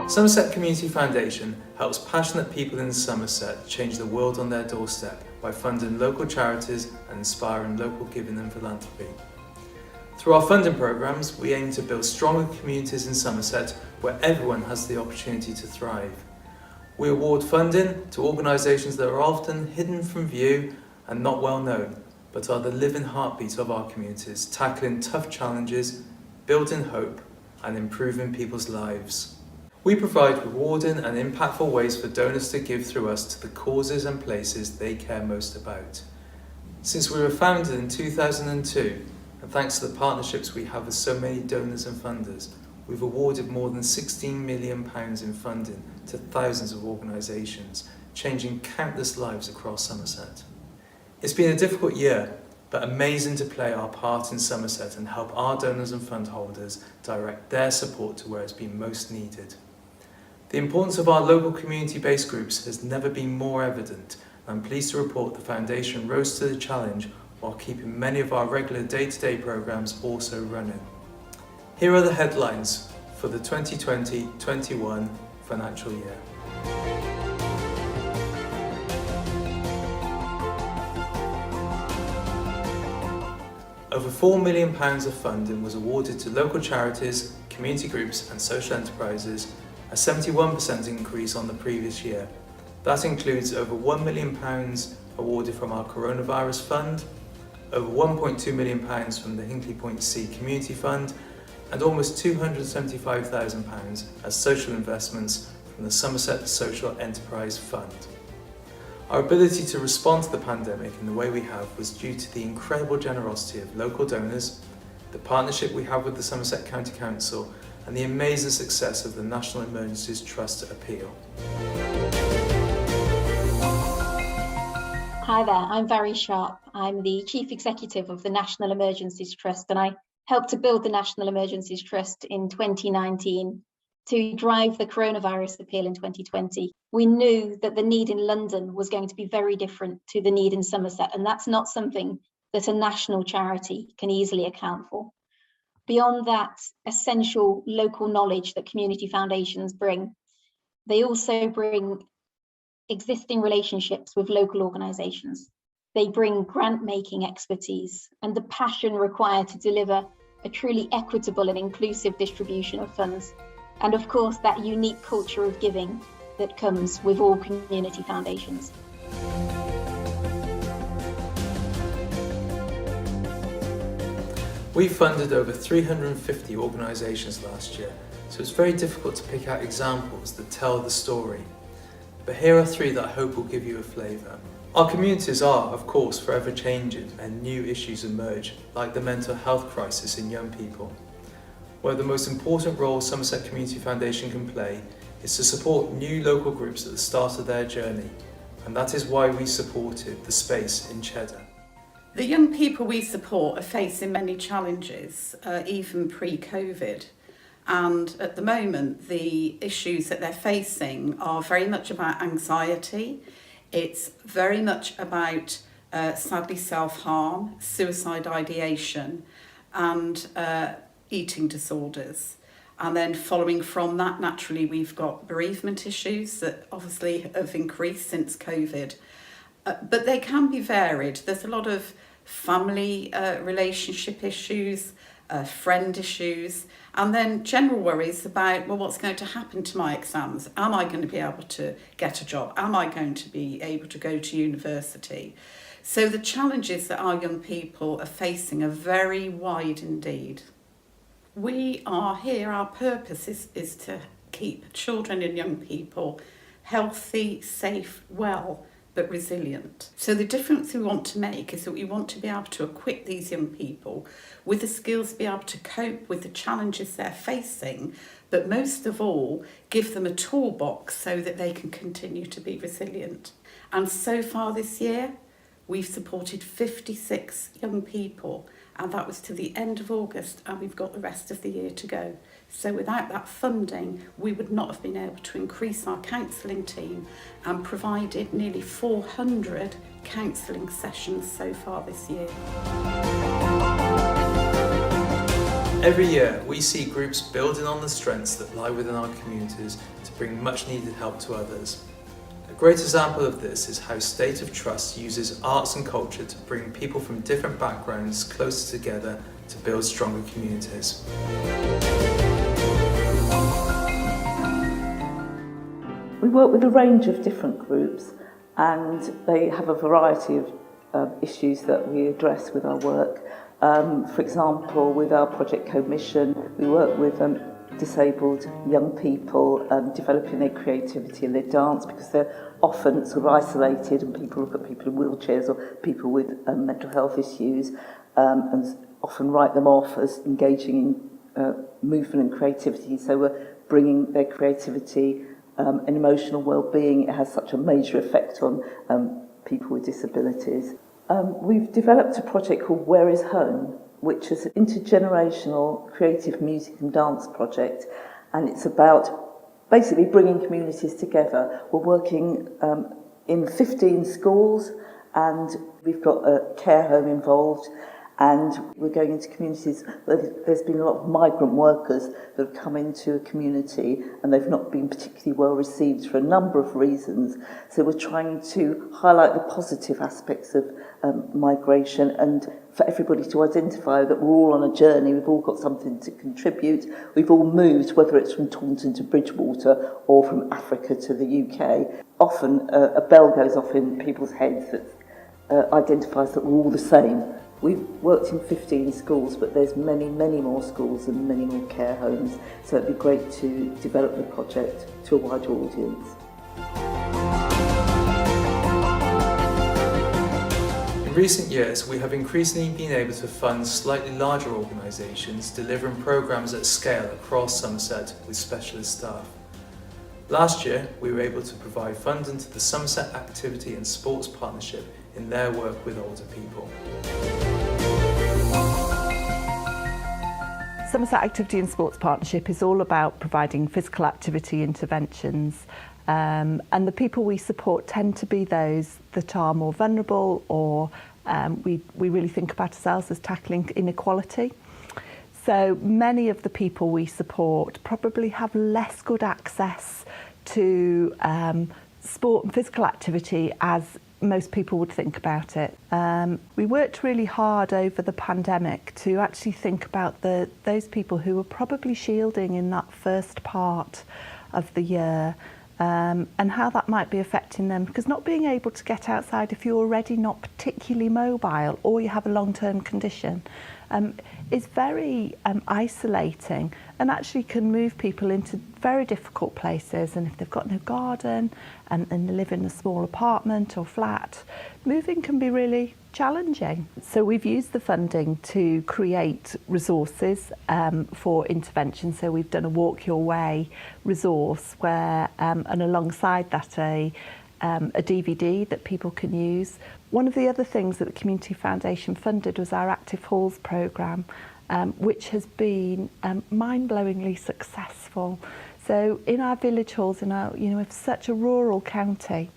Somerset Community Foundation helps passionate people in Somerset change the world on their doorstep by funding local charities and inspiring local giving and philanthropy. Through our funding programmes, we aim to build stronger communities in Somerset where everyone has the opportunity to thrive. We award funding to organisations that are often hidden from view and not well known, but are the living heartbeat of our communities, tackling tough challenges, building hope and improving people's lives. We provide rewarding and impactful ways for donors to give through us to the causes and places they care most about. Since we were founded in 2002, and thanks to the partnerships we have with so many donors and funders, we've awarded more than £16 million in funding to thousands of organisations, changing countless lives across Somerset. It's been a difficult year, but amazing to play our part in Somerset and help our donors and fund holders direct their support to where it's been most needed. The importance of our local community-based groups has never been more evident, and I'm pleased to report the Foundation rose to the challenge while keeping many of our regular day-to-day programmes also running. Here are the headlines for the 2020-21 financial year. Over £4 million of funding was awarded to local charities, community groups and social enterprises, a 71% increase on the previous year. That includes over £1 million awarded from our Coronavirus Fund, over £1.2 million from the Hinkley Point C Community Fund, and almost £275,000 as social investments from the Somerset Social Enterprise Fund. Our ability to respond to the pandemic in the way we have was due to the incredible generosity of local donors, the partnership we have with the Somerset County Council, and the amazing success of the National Emergencies Trust appeal. Hi there, I'm Vary Sharp. I'm the Chief Executive of the National Emergencies Trust, and I helped to build the National Emergencies Trust in 2019 to drive the coronavirus appeal in 2020. We knew that the need in London was going to be very different to the need in Somerset, and that's not something that a national charity can easily account for. Beyond that essential local knowledge that community foundations bring, they also bring existing relationships with local organisations. They bring grant-making expertise and the passion required to deliver a truly equitable and inclusive distribution of funds. And of course, that unique culture of giving that comes with all community foundations. We funded over 350 organisations last year, so it's very difficult to pick out examples that tell the story. But here are three that I hope will give you a flavour. Our communities are, of course, forever changing and new issues emerge, like the mental health crisis in young people. Where the most important role Somerset Community Foundation can play is to support new local groups at the start of their journey, and that is why we supported The Space in Cheddar. The young people we support are facing many challenges, even pre-COVID. And at the moment, the issues that they're facing are very much about anxiety. It's very much about, sadly, self-harm, suicide ideation, and eating disorders. And then following from that, naturally, we've got bereavement issues that obviously have increased since COVID. But they can be varied. There's a lot of family relationship issues, friend issues, and then general worries about, well, what's going to happen to my exams? Am I going to be able to get a job? Am I going to be able to go to university? So the challenges that our young people are facing are very wide indeed. We are here, our purpose is to keep children and young people healthy, safe, well, but resilient. So the difference we want to make is that we want to be able to equip these young people with the skills to be able to cope with the challenges they're facing, but most of all, give them a toolbox so that they can continue to be resilient. And so far this year, we've supported 56 young people, and that was to the end of August, and we've got the rest of the year to go. So without that funding, we would not have been able to increase our counselling team and provided nearly 400 counselling sessions so far this year. Every year, we see groups building on the strengths that lie within our communities to bring much needed help to others. A great example of this is how State of Trust uses arts and culture to bring people from different backgrounds closer together to build stronger communities. We work with a range of different groups, and they have a variety of issues that we address with our work. For example, with our project Co-Mission, we work with disabled young people developing their creativity and their dance, because they're often sort of isolated, and people look at people in wheelchairs or people with mental health issues and often write them off as engaging in movement and creativity. So we're bringing their creativity and emotional well-being. It has such a major effect on people with disabilities. We've developed a project called Where is Home, which is an intergenerational creative music and dance project, and it's about basically bringing communities together. We're working in 15 schools, and we've got a care home involved, and we're going into communities where there's been a lot of migrant workers that have come into a community and they've not been particularly well received for a number of reasons. So we're trying to highlight the positive aspects of migration, and for everybody to identify that we're all on a journey, we've all got something to contribute. We've all moved, whether it's from Taunton to Bridgewater or from Africa to the UK. Often a bell goes off in people's heads that identifies that we're all the same. We've worked in 15 schools, but there's many, many more schools and many more care homes, so it'd be great to develop the project to a wider audience. In recent years, we have increasingly been able to fund slightly larger organisations delivering programmes at scale across Somerset with specialist staff. Last year, we were able to provide funding to the Somerset Activity and Sports Partnership in their work with older people. Somerset Activity and Sports Partnership is all about providing physical activity interventions, and the people we support tend to be those that are more vulnerable, or we really think about ourselves as tackling inequality. So many of the people we support probably have less good access to sport and physical activity as most people would think about it. We worked really hard over the pandemic to actually think about those people who were probably shielding in that first part of the year, and how that might be affecting them, because not being able to get outside if you're already not particularly mobile or you have a long-term condition is very isolating, and actually can move people into very difficult places. And if they've got no garden and they live in a small apartment or flat, moving can be really challenging. So we've used the funding to create resources for intervention. So we've done a Walk Your Way resource where, and alongside that a DVD that people can use. One of the other things that the Community Foundation funded was our Active Halls programme, which has been mind-blowingly successful. So in our village halls, we've such a rural county,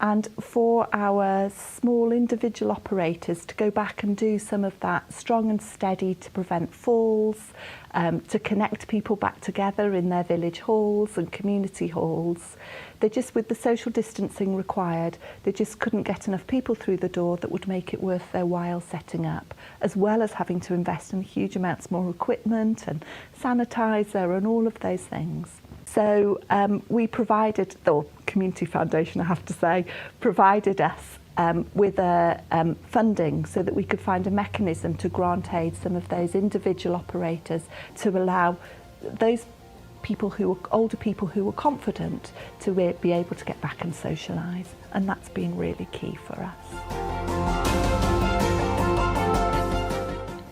and for our small individual operators to go back and do some of that strong and steady to prevent falls, to connect people back together in their village halls and community halls, they just, with the social distancing required, they just couldn't get enough people through the door that would make it worth their while setting up, as well as having to invest in huge amounts more equipment and sanitizer and all of those things. So we provided, the Community Foundation, I have to say, provided us with funding so that we could find a mechanism to grant aid some of those individual operators to allow those people older people who were confident to be able to get back and socialise, and that's been really key for us.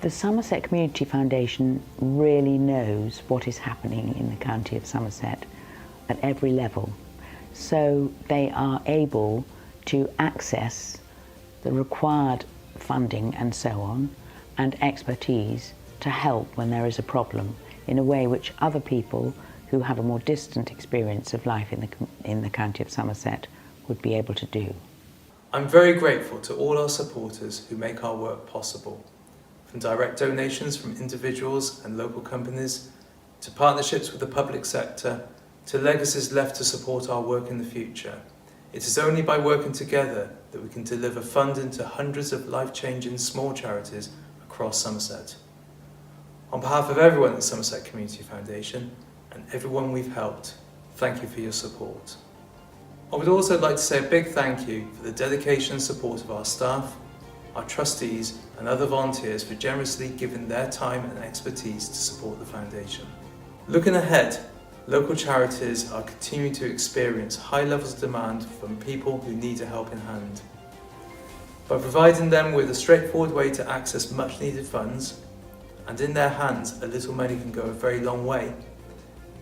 The Somerset Community Foundation really knows what is happening in the county of Somerset at every level, so they are able to access the required funding and so on, and expertise to help when there is a problem, in a way which other people who have a more distant experience of life in the county of Somerset would be able to do. I'm very grateful to all our supporters who make our work possible. from direct donations from individuals and local companies, to partnerships with the public sector, to legacies left to support our work in the future. It is only by working together that we can deliver funding to hundreds of life-changing small charities across Somerset. On behalf of everyone at Somerset Community Foundation and everyone we've helped, thank you for your support. I would also like to say a big thank you for the dedication and support of our staff, our trustees and other volunteers for generously giving their time and expertise to support the foundation. Looking ahead, local charities are continuing to experience high levels of demand from people who need a helping hand. By providing them with a straightforward way to access much needed funds, and in their hands a little money can go a very long way,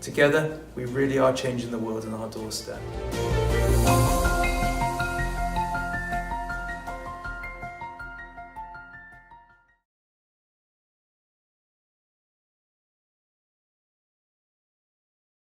together we really are changing the world on our doorstep.